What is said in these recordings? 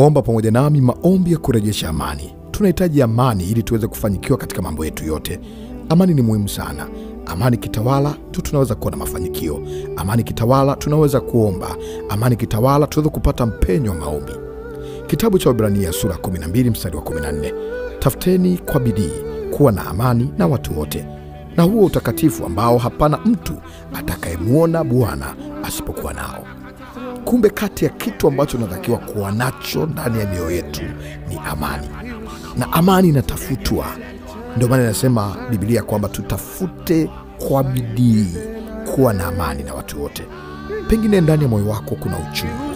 Omba pamoja nami maombi ya kurejesha amani. Tunahitaji amani ili tuweze kufanikiwa katika mambo yetu yote. Amani ni muhimu sana. Amani kitawala tu tunaweza kuwa na mafanikio. Amani kitawala tunaweza kuomba. Amani kitawala tunaweza kupata mpenyo wa maombi. Kitabu cha Waebrania sura 12 mstari wa 14. Tafuteni kwa bidii kuwa na amani na watu wote, na huo utakatifu ambao hapana mtu atakayemwona Bwana asipokuwa nao. Kumbe kati ya kitu ambacho tunatakiwa kuwa nacho ndani ya mioyo yetu ni amani. Na amani inatafutwa. Ndio maana inasema Biblia kwamba tutafute kwa bidii kuwa na amani na watu wote. Pengine ndani ya moyo wako kuna uchungu.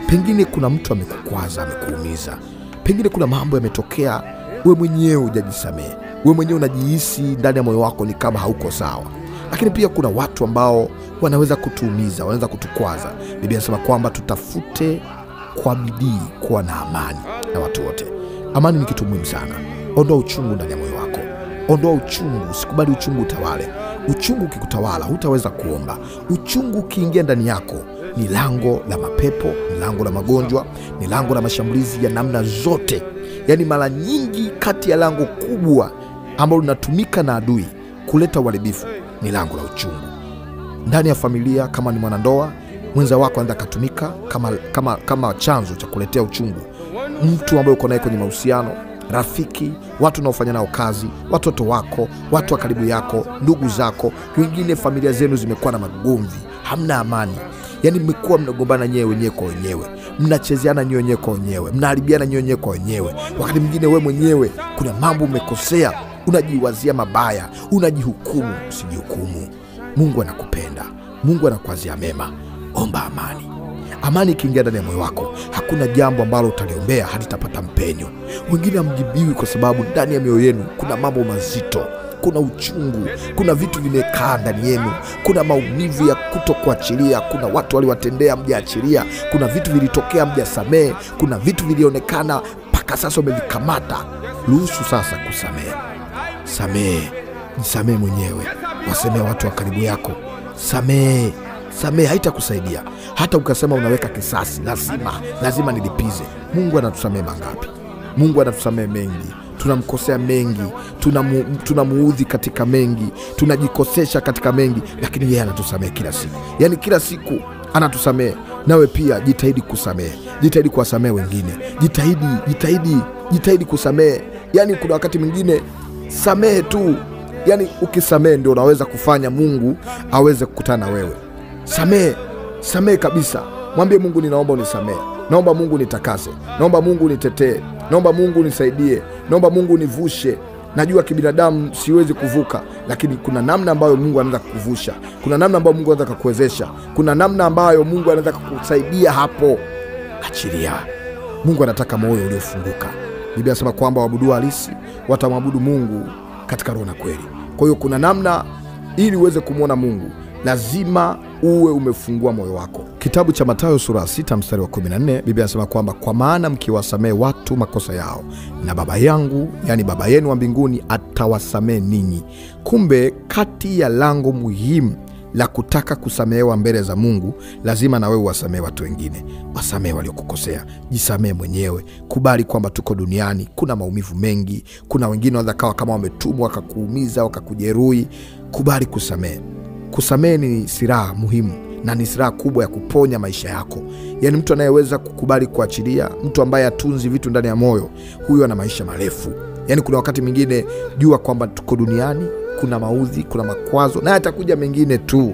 Pengine kuna mtu amekukwaza, amekuumiza. Pengine kuna mambo yametokea, wewe mwenyewe hujajisamehe. Wewe mwenyewe unajihisi ndani ya moyo wako ni kama hauko sawa. Lakini pia kuna watu ambao wanaweza kutuumiza, wanaweza kutukwaza. Biblia inasema kwamba tutafute kwa bidii kuwa na amani na watu wote. Amani ni kitu muhimu sana. Ondoa uchungu ndani ya moyo wako. Ondoa uchungu, usikubali uchungu utawale. Uchungu ukikutawala hutaweza kuomba. Uchungu ukiingia ndani yako ni lango la mapepo, ni lango la magonjwa, ni lango la mashambulizi ya namna zote. Yaani mara nyingi kati ya lango kubwa ambalo linatumika na adui kuleta uharibifu ni lango la uchungu. Ndani ya familia, kama ni mwanandoa, mwenza wako anaweza kutumika kama chanzo cha kuletea uchungu. Mtu ambaye uko naye kwenye mahusiano, rafiki, watu unaofanya nao kazi, watoto wako, watu wa karibu yako, ndugu zako, wengine familia zenu zimekuwa na magomvi, hamna amani. Yaani mmekuwa mnagombana nyewe wenyewe kwa wenyewe, mnachezeana nyewe wenyewe kwa wenyewe, mnaharibiana nyewe wenyewe kwa wenyewe. Wakati mwingine wewe mwenyewe kuna mambo umekosea, unajiwazia mabaya, unajihukumu. Usijihukumu. Mungu anakupenda. Mungu anakuwazia mema. Omba amani. Amani ikiingia ndani ya moyo wako, hakuna jambo ambalo utaliombea halitapata mpenyo. Wengine hamjibiwi kwa sababu ndani ya mioyo yenu kuna mambo mazito, kuna uchungu, kuna vitu vimekaa ndani yenu, kuna maumivu ya kutokuachilia, kuna watu waliwatendea mjaachilia, kuna vitu vilitokea mjasamehe, kuna vitu vilionekana mpaka sasa umevikamata. Ruhusu sasa kusamehe. Samehe, jisamehe mwenyewe, wasamehe watu wa karibu yako. Samehe, haitakusaidia. Hata ukasema unaweka kisasi, lazima nilipize. Mungu anatusamehe mangapi? Mungu anatusamehe mengi. Tunamkosea mengi, tunamuudhi katika mengi, tunajikosesha katika mengi, lakini yeye anatusamehe kila siku. Yaani kila siku anatusamehe. Nawe pia jitahidi kusamehe. Jitahidi kuwasamehe wengine. Jitahidi kusamehe. Yaani kuna wakati mwingine samehe tu. Yaani ukisamehe ndio unaweza kufanya Mungu aweze kukutana na wewe. Samehe kabisa. Mwambie Mungu, ninaomba unisamehe. Naomba Mungu nitakase. Naomba Mungu nitetee. Naomba Mungu nisaidie. Naomba Mungu nivushe. Najua kibinadamu siwezi kuvuka, lakini kuna namna ambayo Mungu anaweza kukuvusha. Kuna namna ambayo Mungu anaweza kukuwezesha. Kuna namna ambayo Mungu anaweza kukusaidia hapo. Achilia. Mungu anataka moyo uliofunguka. Biblia inasema kwamba waabudu halisi watamwabudu Mungu katika roho na kweli. Kwa hiyo kuna namna ili uweze kumwona Mungu, lazima uwe umefungua moyo wako. Kitabu cha Mathayo sura 6 mstari wa 14, Biblia inasema kwamba kwa maana mkiwasamehe watu makosa yao, na Baba yangu, yani Baba yenu wa mbinguni, atawasamehe ninyi. Kumbe kati ya lango muhimu la kutaka kusamehewa mbele za Mungu, lazima na wewe wasamehe watu wengine. Wasamehe waliokukosea. Jisamehe mwenyewe. Kubali kwamba tuko duniani, kuna maumivu mengi. Kuna wengine wanaweza kawa kama wametumwa wakakuumiza, wakakujeruhi. Kubali kusamehe. Kusamehe ni silaha muhimu na ni silaha kubwa ya kuponya maisha yako. Yaani mtu anayeweza kukubali kuachilia, mtu ambaye atunzi vitu ndani ya moyo, huyo ana maisha marefu. Yaani kuna wakati mwingine jua kwamba tuko duniani, kuna maudhi, kuna makwazo, na yatakuja mengine tu.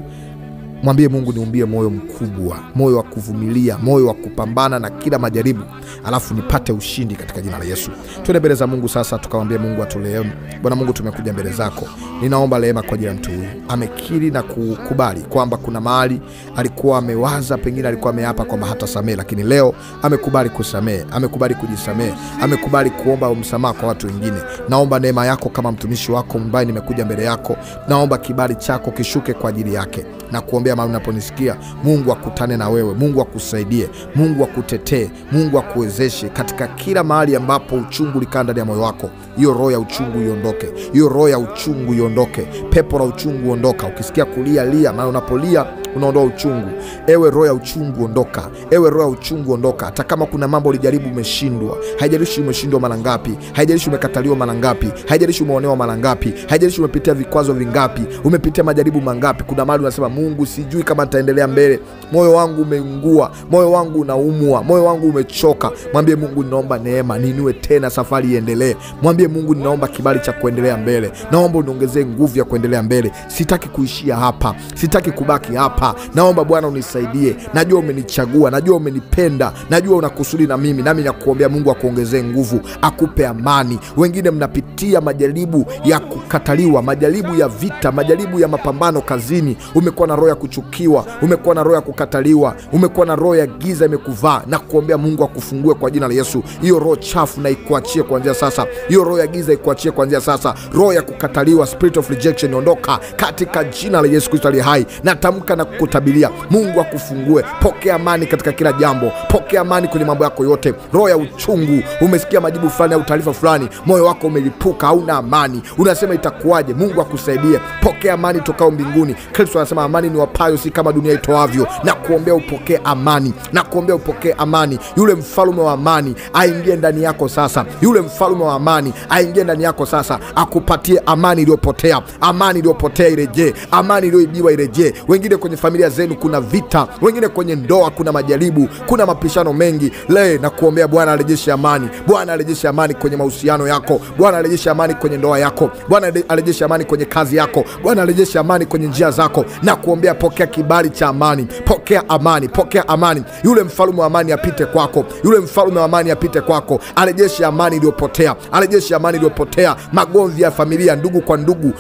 Mwambie Mungu, niumbie moyo mkubwa, moyo wa kuvumilia, moyo wa kupambana na kila majaribu, alafu nipate ushindi katika jina la Yesu. Tuende mbele za Mungu sasa, tukamwambie Mungu atulee. Bwana Mungu, tumekuja mbele zako. Ninaomba rehema kwa ajili ya mtu huyu. Amekiri na kukubali kwamba kuna mahali alikuwa amewaza, pengine alikuwa ameapa kwamba hatasamehe, lakini leo amekubali kusamehe, amekubali kujisamehe, amekubali kuomba msamaha kwa watu wengine. Naomba neema yako kama mtumishi wako ambaye nimekuja mbele yako. Naomba kibali chako kishuke kwa ajili yake. Na kuombea mahali unaponisikia, Mungu akutane na wewe, Mungu akusaidie, Mungu akutetee, Mungu akuwezeshe katika kila mahali ambapo uchungu ulikaa ndani ya moyo wako. Hiyo roho ya uchungu iondoke, hiyo roho ya uchungu iondoke, pepo la uchungu ondoka. Ukisikia kulia, lia, maana unapolia unaondoa uchungu. Ewe roho ya uchungu ondoka, ewe roho ya uchungu ondoka. Hata kama kuna mambo ulijaribu umeshindwa, haijalishi umeshindwa mara ngapi, haijalishi umekataliwa mara ngapi, haijalishi umeonewa mara ngapi, haijalishi umepitia vikwazo vingapi, umepitia majaribu mangapi, kuna mahali unasema Mungu, sijui kama nitaendelea mbele, moyo wangu umeungua, moyo wangu unaumwa, moyo wangu umechoka. Mwambie Mungu, ninaomba neema, niinue tena, safari iendelee. Mwambie Mungu, ninaomba kibali cha kuendelea mbele, naomba uniongezee nguvu ya kuendelea mbele. Sitaki kuishia hapa, sitaki kubaki hapa. Naomba Bwana unisaidie, najua umenichagua, najua umenipenda, najua unakusudi na mimi, nami nakuombea Mungu akuongezee nguvu, akupe amani. Wengine mnapitia majaribu ya kukataliwa, majaribu ya vita, majaribu ya mapambano kazini. Umekuwa na roho ya kuchukiwa, umekuwa na roho ya kukataliwa, umekuwa na roho ya giza imekuvaa, na kuombea Mungu akufungue kwa jina la Yesu. Hiyo roho chafu na ikuachie kuanzia sasa, hiyo roho ya giza ikuachie kuanzia sasa. Roho ya kukataliwa, spirit of rejection, ondoka katika jina la Yesu Kristo aliye hai. Natamka na kukutabilia, Mungu akufungue. Pokea amani katika kila jambo, pokea amani kwenye mambo yako yote. Roho ya uchungu, umesikia majibu fulani au taarifa fulani, moyo wako umelipuka, hauna amani, unasema itakuwaje? Mungu akusaidie. Pokea amani tokao mbinguni. Kristo anasema amani ni wapayo, si kama dunia itoavyo. Na kuombea upokee amani, na kuombea upokee amani. Yule mfalme wa amani aingie ndani yako sasa, yule mfalme wa amani aingie ndani yako sasa, akupatie amani iliyopotea. Amani iliyopotea irejee, amani iliyoibiwa irejee. Wengine kwenye familia zenu kuna vita, wengine kwenye ndoa kuna majaribu, kuna mapishano mengi. Le na kuombea Bwana arejeshe amani, Bwana arejeshe amani kwenye mahusiano yako, Bwana arejeshe amani kwenye ndoa yako, Bwana arejeshe amani kwenye kazi yako, Bwana arejeshe amani kwenye njia zako. Na kuombea pokea kibali cha amani, pokea amani, pokea amani. Yule mfalme wa amani apite kwako, yule mfalme wa amani apite kwako, arejeshe amani iliyopotea, arejeshe amani iliyopotea. Magomvi ya familia, ndugu kwa ndugu,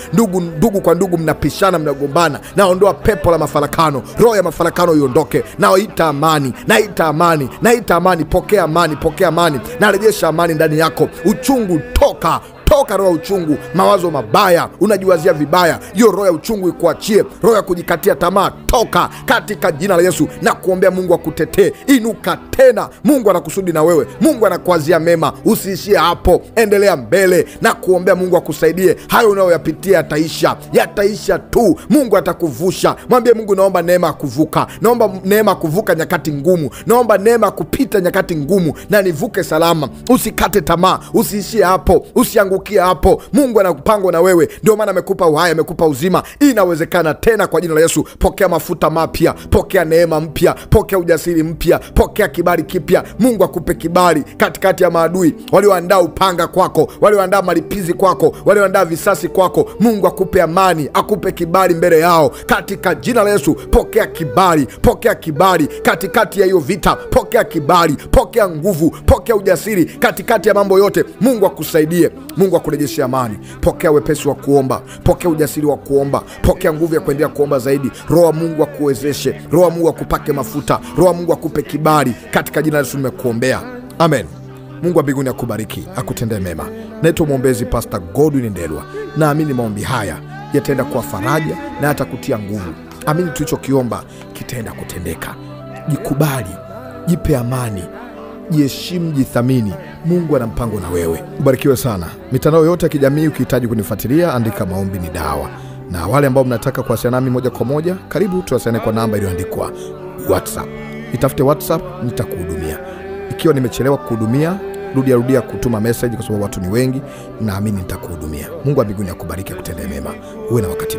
ndugu kwa ndugu, mnapishana, mnagombana, naondoa pepo la mafarakano, roho ya mafarakano iondoke. Naita amani, naita amani, naita amani. Pokea amani, pokea amani, narejesha amani ndani yako. Uchungu toka, toka roho ya uchungu, mawazo mabaya, unajiwazia vibaya, hiyo roho ya uchungu ikuachie. Roho ya kujikatia tamaa, toka katika jina la Yesu. Na kuombea Mungu akutetee, inuka tena. Mungu anakusudi na wewe, Mungu anakuazia mema, usiishie hapo, endelea mbele. Na kuombea Mungu akusaidie, hayo unayoyapitia yataisha, yataisha tu. Mungu atakuvusha. Mwambie Mungu, naomba neema kuvuka, naomba neema kuvuka nyakati ngumu, naomba neema kupita nyakati ngumu, na nivuke salama. Usikate tamaa, usiishie hapo, usiangukie hapo. Mungu anakupanga na wewe, ndio maana amekupa uhai, amekupa uzima. Inawezekana tena kwa jina la Yesu. Pokea mafuta mapya, pokea neema mpya, pokea ujasiri mpya, pokea kibali kipya. Mungu akupe kibali katikati ya maadui walioandaa upanga kwako, walioandaa malipizi kwako, walioandaa visasi kwako. Mungu akupe amani, akupe kibali mbele yao katika jina la Yesu. Pokea kibali, pokea kibali katikati ya hiyo vita. Pokea kibali, pokea nguvu, pokea ujasiri katikati ya mambo yote. Mungu akusaidie, Mungu akurejeshe amani. Pokea wepesi wa kuomba, pokea ujasiri wa kuomba, pokea nguvu ya kuendelea kuomba zaidi. Roho wa Mungu akuwezeshe, Roho wa Mungu akupake mafuta, Roho wa Mungu akupe kibali katika jina la Yesu nimekuombea. Amen. Mungu wa mbinguni akubariki, akutendee mema. Naitwa mwombezi Pastor Godwin Ndelwa. Naamini maombi haya yataenda kuwa faraja na yatakutia nguvu. Amini tulichokiomba kitaenda kutendeka. Jikubali, jipe amani, jiheshimu, jithamini. Mungu ana mpango na wewe. Ubarikiwe sana. Mitandao yote ya kijamii ukihitaji kunifuatilia, andika Maombi ni Dawa. Na wale ambao mnataka kuwasiliana nami moja kwa moja, karibu tuwasiliane kwa namba iliyoandikwa WhatsApp. Nitafute WhatsApp, nitakuhudumia. Ikiwa nimechelewa kuhudumia, rudia kutuma message kwa sababu watu ni wengi, naamini nitakuhudumia. Mungu wa mbinguni akubariki, akutendee mema. Uwe na wakati